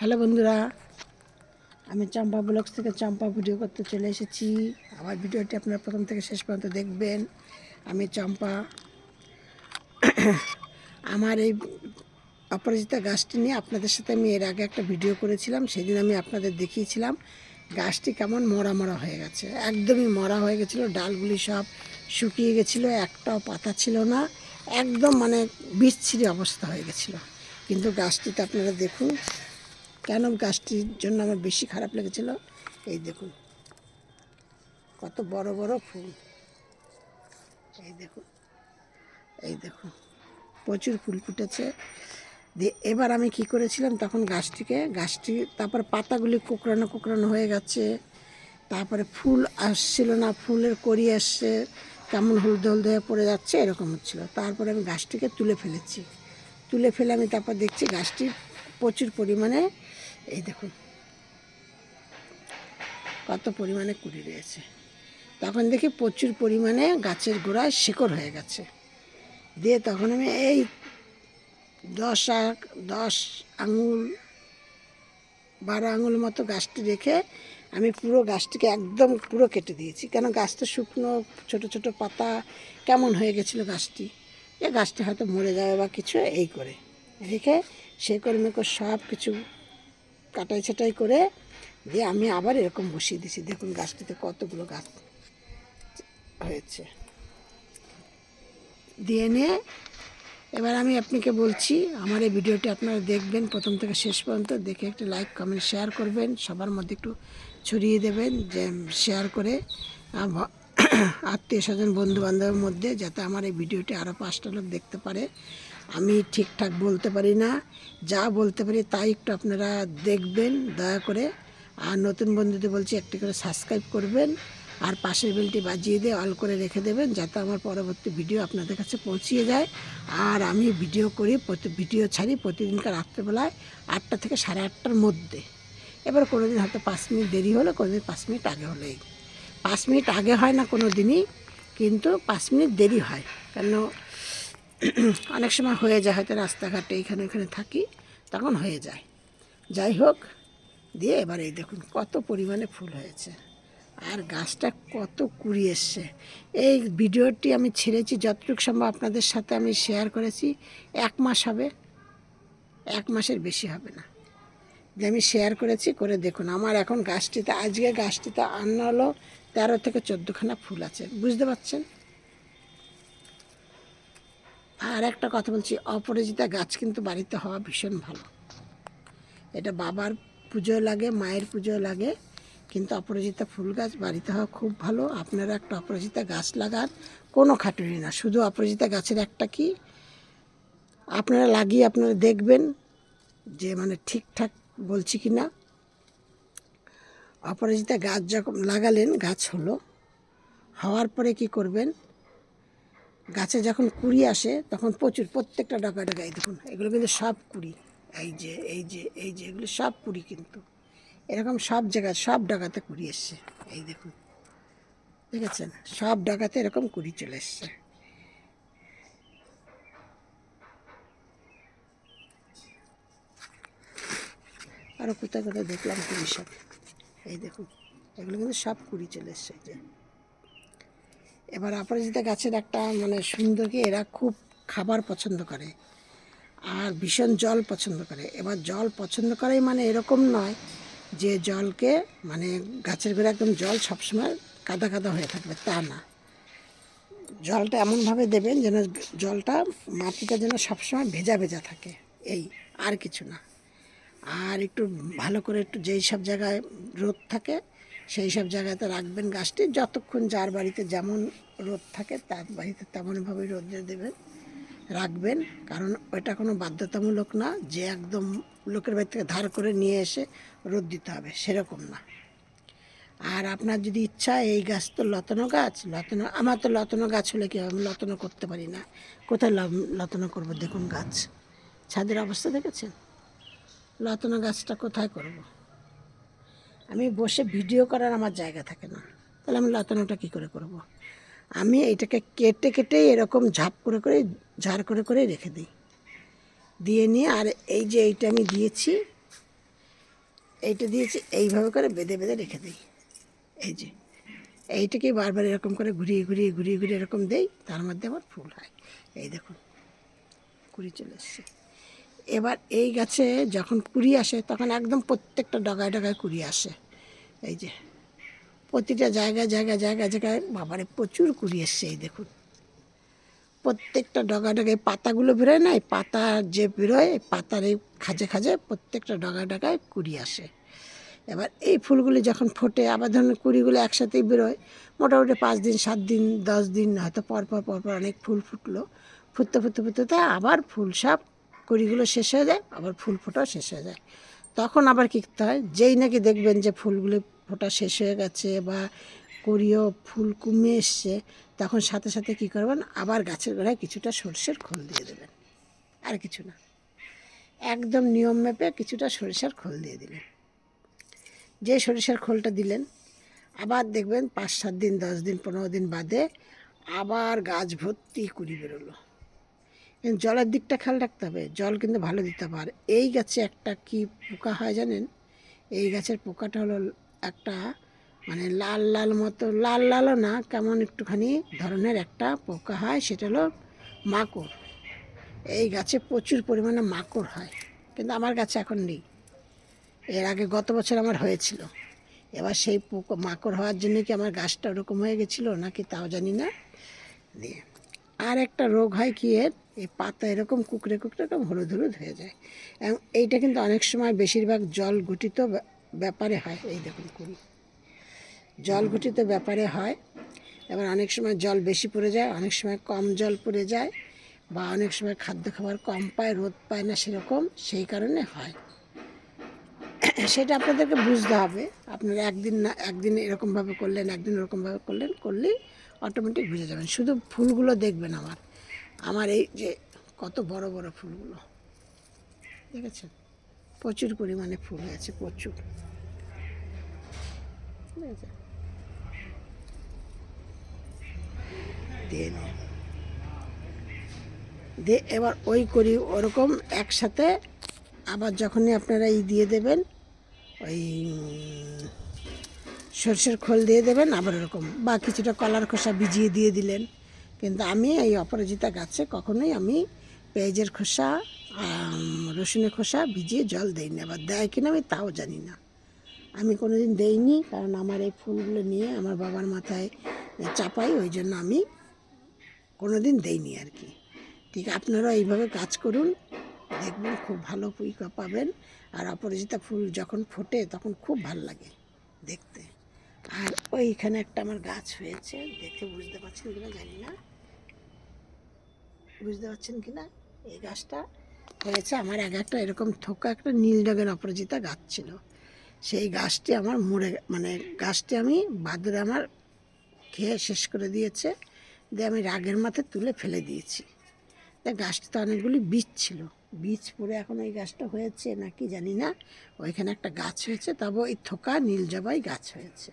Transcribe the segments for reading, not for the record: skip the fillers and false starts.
Hello বন্ধুরা, আমি চম্পা blogs থেকে চম্পা ভিডিও করতে চলে এসেছি। আমার ভিডিওটি আপনারা প্রথম থেকে শেষ পর্যন্ত দেখবেন। আমি চম্পা। আমার এই অপরাজিতা গাছটি নিয়ে আপনাদের সাথে আমি এর আগে একটা ভিডিও করেছিলাম। সেদিন আমি আপনাদের দেখিয়েছিলাম গাছটি কেমন মরা মরা হয়ে গেছে, একদমই মরা হয়ে গেছিলো। ডালগুলি সব শুকিয়ে গেছিলো, একটাও পাতা ছিল না, একদম মানে বিচ্ছিরি অবস্থা হয়ে গেছিলো। কিন্তু গাছটিতে আপনারা দেখুন কেন গাছটির জন্য আমার বেশি খারাপ লেগেছিল। এই দেখুন কত বড় বড় ফুল, এই দেখুন, এই দেখুন প্রচুর ফুল ফুটেছে। দিয়ে এবার আমি কি করেছিলাম, তখন গাছটি তারপর পাতাগুলি কোঁকড়ানো কোঁকড়ানো হয়ে গেছে, তারপরে ফুল আসছিল না, ফুলের কড়ি আসছে, কেমন হলদে হলদে হয়ে পড়ে যাচ্ছে, এরকম হচ্ছিলো। তারপরে আমি গাছটিকে তুলে ফেলেছি। তুলে ফেলে আমি তারপর দেখছি গাছটি প্রচুর পরিমাণে, এই দেখুন কত পরিমাণে কুড়ি রয়েছে। তখন দেখি প্রচুর পরিমাণে গাছের গোড়ায় শিকড় হয়ে গেছে। দিয়ে তখন আমি এই 10 আঙুল 12 আঙুল মতো গাছটি রেখে আমি পুরো গাছটিকে একদম পুরো কেটে দিয়েছি। কেন গাছটা শুকনো, ছোট ছোট পাতা কেমন হয়ে গেছিলো গাছটি, গাছটি হয়তো মরে যাবে বা কিছু, এই করে রেখে সে করে মেকো সব কিছু কাটাই ছাটাই করে দিয়ে আমি আবার এরকম বসিয়ে দিয়েছি। দেখুন গাছটিতে কতগুলো গাছ হয়েছে। দিয়ে নিয়ে এবার আমি আপনাকে বলছি, আমার এই ভিডিওটি আপনারা দেখবেন প্রথম থেকে শেষ পর্যন্ত, দেখে একটু লাইক কমেন্ট শেয়ার করবেন, সবার মধ্যে একটু ছড়িয়ে দেবেন, যে শেয়ার করে আত্মীয় স্বজন বন্ধু বান্ধবের মধ্যে, যাতে আমার এই ভিডিওটি আরও 5টা লোক দেখতে পারে। আমি ঠিকঠাক বলতে পারি না, যা বলতে পারি তাই একটু আপনারা দেখবেন দয়া করে। আর নতুন বন্ধুদের বলছি একটি করে সাবস্ক্রাইব করবেন, আর পাশের বেলটি বাজিয়ে দিয়ে অল করে রেখে দেবেন, যাতে আমার পরবর্তী ভিডিও আপনাদের কাছে পৌঁছিয়ে যায়। আর আমি ভিডিও ছাড়ি প্রতিদিনকার রাত্রেবেলায় 8টা থেকে 8:30টার মধ্যে। এবার কোনো দিন হয়তো 5 মিনিট দেরি হলো, কোনো দিন 5 মিনিট আগে হলেই। 5 মিনিট আগে হয় না কোনো দিনই, কিন্তু 5 মিনিট দেরি হয়। কেন অনেক সময় হয়ে যায়, হয়তো রাস্তাঘাটে এইখানে ওইখানে থাকি, তখন হয়ে যায়। যাই হোক, দিয়ে এবার এই দেখুন কত পরিমাণে ফুল হয়েছে, আর গাছটা কত কুড়ি এসছে। এই ভিডিওটি আমি ছেড়েছি যতটুকু সম্ভব আপনাদের সাথে আমি শেয়ার করেছি, 1 মাস হবে, 1 মাসের বেশি হবে না যে আমি শেয়ার করেছি। করে দেখুন আমার এখন আজকে গাছটিতে আনা হলো 13 থেকে 14খানা ফুল আছে, বুঝতে পারছেন। আর একটা কথা বলছি, অপরাজিতা গাছ কিন্তু বাড়িতে হওয়া ভীষণ ভালো। এটা বাবার পুজোয় লাগে, মায়ের পুজোয় লাগে, কিন্তু অপরাজিতা ফুল গাছ বাড়িতে হওয়া খুব ভালো। আপনারা একটা অপরাজিতা গাছ লাগান, কোনো খাটুনি না, শুধু অপরাজিতা গাছের একটা কি আপনারা লাগিয়ে আপনারা দেখবেন যে মানে ঠিকঠাক বলছি কি না। অপরাজিতা গাছ যখন লাগালেন, গাছ হলো, হওয়ার পরে কি করবেন, গাছে যখন কুড়ি আসে তখন প্রত্যেকটা ডগা ডগায় দেখুন, এগুলো কিন্তু সব কুড়ি, এই যে এগুলো সব কুড়ি, কিন্তু এরকম সব জায়গায় সব ডাগাতে কুড়ি এসছে। এই দেখুন, দেখেছেন, সব ডাগাতে এরকম কুড়ি চলে এসছে। আরও কোথায় কোথায় দেখলাম কুড়ি সব, এই দেখুন, এগুলো কিন্তু সব কুড়ি চলে এসছে। যে এবার অপরাজিতা গাছের একটা মানে সুন্দর কি, এরা খুব খাবার পছন্দ করে আর ভীষণ জল পছন্দ করে। এবার জল পছন্দ করেই মানে এরকম নয় যে জলকে মানে গাছের গোড়া একদম জল সবসময় কাদা কাদা হয়ে থাকবে, তা না। জলটা এমনভাবে দেবেন যেন জলটা, মাটিটা যেন সবসময় ভেজা ভেজা থাকে, এই, আর কিছু না। আর একটু ভালো করে একটু যেই সব জায়গায় রোদ থাকে সেই সব জায়গাতে রাখবেন গাছটি, যতক্ষণ যার বাড়িতে যেমন রোদ থাকে তার বাড়িতে তেমনভাবেই রোদে দেবেন, রাখবেন। কারণ ওটা কোনো বাধ্যতামূলক না যে একদম লোকের বাড়ি থেকে ধার করে নিয়ে এসে রোদ দিতে হবে, সেরকম না। আর আপনার যদি ইচ্ছা, এই গাছ তো লতানো গাছ, আমার তো লতানো গাছ হলে কি আমি লতানো করতে পারি না, কোথায় লতানো করবো। দেখুন গাছ, ছাদের অবস্থা দেখেছেন, লতানো গাছটা কোথায় করব। আমি বসে ভিডিও করার আমার জায়গা থাকে না, তাহলে আমি লতানোটা কী করে করব। আমি এইটাকে কেটে কেটে এরকম ঝাড় করে রেখে দিই, দিয়ে নিয়ে আর এই যে এইটা আমি দিয়েছি, এইটা দিয়েছি, এইভাবে করে বেঁধে বেঁধে রেখে দিই। এই যে এইটাকেই বারবার এরকম করে ঘুরিয়ে ঘুরিয়ে ঘুরিয়ে ঘুরিয়ে এরকম দেই, তার মধ্যে আবার ফুল হয়। এই দেখুন কুড়ি চলে এসছে। এবার এই গাছে যখন কুড়ি আসে তখন একদম প্রত্যেকটা ডগায় ডগায় কুড়ি আসে। এই যে প্রতিটা জায়গায় জায়গায় জায়গায় জায়গায় বাবারে প্রচুর কুড়ি এসছে। এই দেখুন প্রত্যেকটা ডগা ডগায় পাতাগুলো বেরোয় না, এই পাতা যে বেরোয় এই পাতার এই খাঁজে খাঁজে প্রত্যেকটা ডগায় ডগায় কুড়ি আসে। এবার এই ফুলগুলি যখন ফোটে আবার ধরুন কুড়িগুলো একসাথেই বেরোয়, মোটামুটি 5 দিন 7 দিন 10 দিন হয়তো পরপর অনেক ফুল ফুটলো, ফুটতে ফুটতে ফুটতে আবার ফুল সব কুড়িগুলো শেষ হয়ে যায়, আবার ফুল ফোটাও শেষ হয়ে যায়। তখন আবার কী করতে হয়, যেই নাকি দেখবেন যে ফুলগুলি ফোটা শেষ হয়ে গেছে বা কুড়িও ফুল কমে এসছে, তখন সাথে সাথে কী করবেন, আবার গাছের গোড়ায় কিছুটা সরষের খোল দিয়ে দেবেন। আর কিছু না, একদম নিয়ম মেপে কিছুটা সরিষার খোল দিয়ে দিলেন। যে সরিষার খোলটা দিলেন আবার দেখবেন 5-7 দিন 10 দিন 15 দিন বাদে আবার গাছ ভর্তি কুড়ি বেরোলো। কিন্তু জলের দিকটা খেয়াল রাখতে হবে, জল কিন্তু ভালো দিতে হবে। আর এই গাছে একটা কি পোকা হয় জানেন, এই গাছের পোকাটা হলো একটা মানে লাল লাল মতো, লাল লালও না, কেমন একটুখানি ধরনের একটা পোকা হয়, সেটা হলো মাকড়। এই গাছে প্রচুর পরিমাণে মাকড় হয়, কিন্তু আমার গাছে এখন নেই। এর আগে গত বছর আমার হয়েছিল। এবার সেই পোকা মাকড় হওয়ার জন্য কি আমার গাছটা ওরকম হয়ে গেছিলো নাকি তাও জানি না। দিয়ে আর একটা রোগ হয় কি, এর এই পাতা এরকম কুকড়ে কুকড়ে এরকম হলুদ হলুদ হয়ে যায়। এবং এইটা কিন্তু অনেক সময় বেশিরভাগ জল ঘটিত ব্যাপারে হয়। এই দেখুন কুড়ি জল ঘটিত ব্যাপারে হয়। এবার অনেক সময় জল বেশি পড়ে যায়, অনেক সময় কম জল পড়ে যায়, বা অনেক সময় খাদ্য খাবার কম পায়, রোদ পায় না সেরকম, সেই কারণে হয়। সেটা আপনাদেরকে বুঝতে হবে। আপনারা একদিন না একদিন এরকমভাবে করলেন, একদিন এরকমভাবে করলেন, করলেই অটোমেটিক বুঝে যাবেন। শুধু ফুলগুলো দেখবেন আমার আমার এই যে কত বড় বড় ফুলগুলো দেখেছেন, প্রচুর পরিমাণে ফুল হয়েছে, প্রচুর। ঠিক আছে, দিয়ে দিয়ে এবার ওই করি ওরকম একসাথে আবার যখনই আপনারা দিয়ে দেবেন, ওই সরষের খোল দিয়ে দেবেন আবার এরকম, বা কিছুটা কলার খোসা ভিজিয়ে দিয়ে দিলেন। কিন্তু আমি এই অপরাজিতা গাছে কখনোই আমি পেঁয়াজের খোসা রসুনের খোসা ভিজিয়ে জল দিই না, আবার দেয় কিনা আমি তাও জানি না। আমি কোনো দিন দেইনি, কারণ আমার এই ফুলগুলো নিয়ে আমার বাবার মাথায় চাপাই, ওই জন্য আমি কোনো দিন দেইনি আর কি। ঠিক আপনারা এইভাবে কাজ করুন, দেখবেন খুব ভালো পুঁইকা পাবেন। আর অপরাজিতা ফুল যখন ফোটে তখন খুব ভালো লাগে দেখতে। আর ওইখানে একটা আমার গাছ হয়েছে, দেখে বুঝতে পারছেন কিনা জানি না, বুঝতে পারছেন কিনা, এই গাছটা হয়েছে আমার একটা এরকম থোকা একটা নীল রঙের অপরাজিতা গাছ ছিল। সেই গাছটি আমার মরে, মানে গাছটি আমি বাদরে আমার খেয়ে শেষ করে দিয়েছে, দিয়ে আমি রাগের মাথায় তুলে ফেলে দিয়েছি। তা গাছটাতে অনেকগুলি বীজ ছিল, বীজ পড়ে এখন ওই গাছটা হয়েছে নাকি জানি না, ওইখানে একটা গাছ হয়েছে, তবে ওই থোকা নীল জবাই গাছ হয়েছে।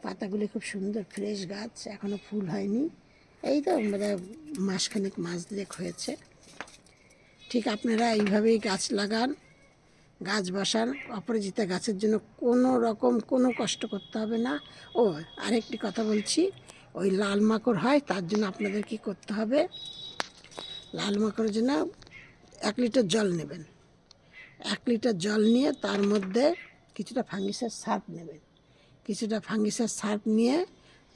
পাতাগুলি খুব সুন্দর ফ্রেশ গাছ, এখনও ফুল হয়নি, এই তো মানে মাসখানেক মাস দেড়েক হয়েছে। ঠিক আপনারা এইভাবেই গাছ লাগান, গাছ বসান। অপরাজিতা গাছের জন্য কোনো রকম কোনো কষ্ট করতে হবে না। ও আরেকটি কথা বলছি, ওই লাল মাকড় হয়, তার জন্য আপনাদের কি করতে হবে, লাল মাকড়ের জন্য 1 লিটার জল নেবেন। 1 লিটার জল নিয়ে তার মধ্যে কিছুটা ফাঙ্গিসাইড সার্ফ নেবেন। কিছুটা ফাঙ্গিসাইড সার্ফ নিয়ে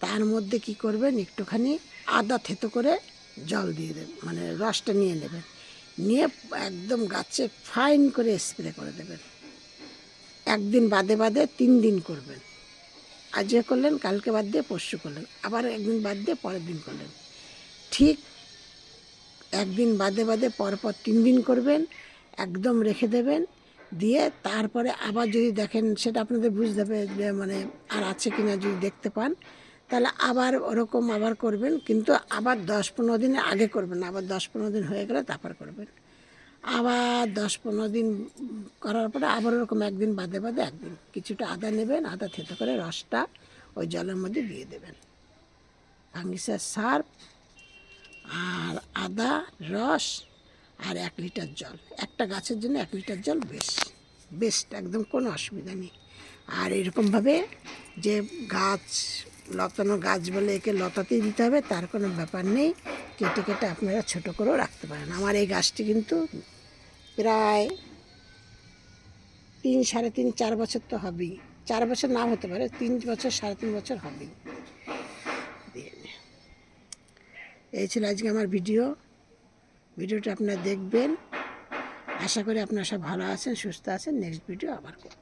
তার মধ্যে কি করবেন, একটুখানি আদা থেতো করে জল দিয়ে দেবেন, মানে রসটা নিয়ে নেবেন, নিয়ে একদম গাছে ফাইন করে স্প্রে করে দেবেন। একদিন বাদে বাদে 3 দিন করবেন। আজকে করলেন, কালকে বাদ দিয়ে পরশু করলেন, আবার একদিন বাদ দিয়ে পরের দিন করলেন। ঠিক একদিন বাদে বাদে পরপর 3 দিন করবেন, একদম রেখে দেবেন। দিয়ে তারপরে আবার যদি দেখেন, সেটা আপনাদের বুঝতে হবে যে মানে আর আছে কিনা, যদি দেখতে পান তাহলে আবার ওরকম আবার করবেন, কিন্তু আবার 10-15 দিনের আগে করবেন, আবার 10-15 দিন হয়ে গেলে তারপর করবেন। আবার 10-15 দিন করার পরে আবার ওরকম একদিন বাদে বাদে একদিন কিছুটা আদা নেবেন, আদা থেতো করে রসটা ওই জলের মধ্যে দিয়ে দেবেন। ফাঙ্গিসাইড সার্ফ আর আদা রস আর 1 লিটার জল, একটা গাছের জন্য 1 লিটার জল বেশ। বেস্ট, একদম কোনো অসুবিধা নেই। আর এরকমভাবে যে গাছ লতানো গাছ বলে একে লতাতেই দিতে হবে তার কোনো ব্যাপার নেই, কেটে কেটে আপনারা ছোটো করেও রাখতে পারেন। আমার এই গাছটি কিন্তু প্রায় 3, 3.5, 4 বছর তো হবেই, 4 বছর না হতে পারে, 3 বছর 3.5 বছর হবেই। এই ছিল আজকে আমার ভিডিওটা আপনারা দেখবেন। আশা করি আপনারা সব ভালো আছেন, সুস্থ আছেন। নেক্সট ভিডিও আবার করব।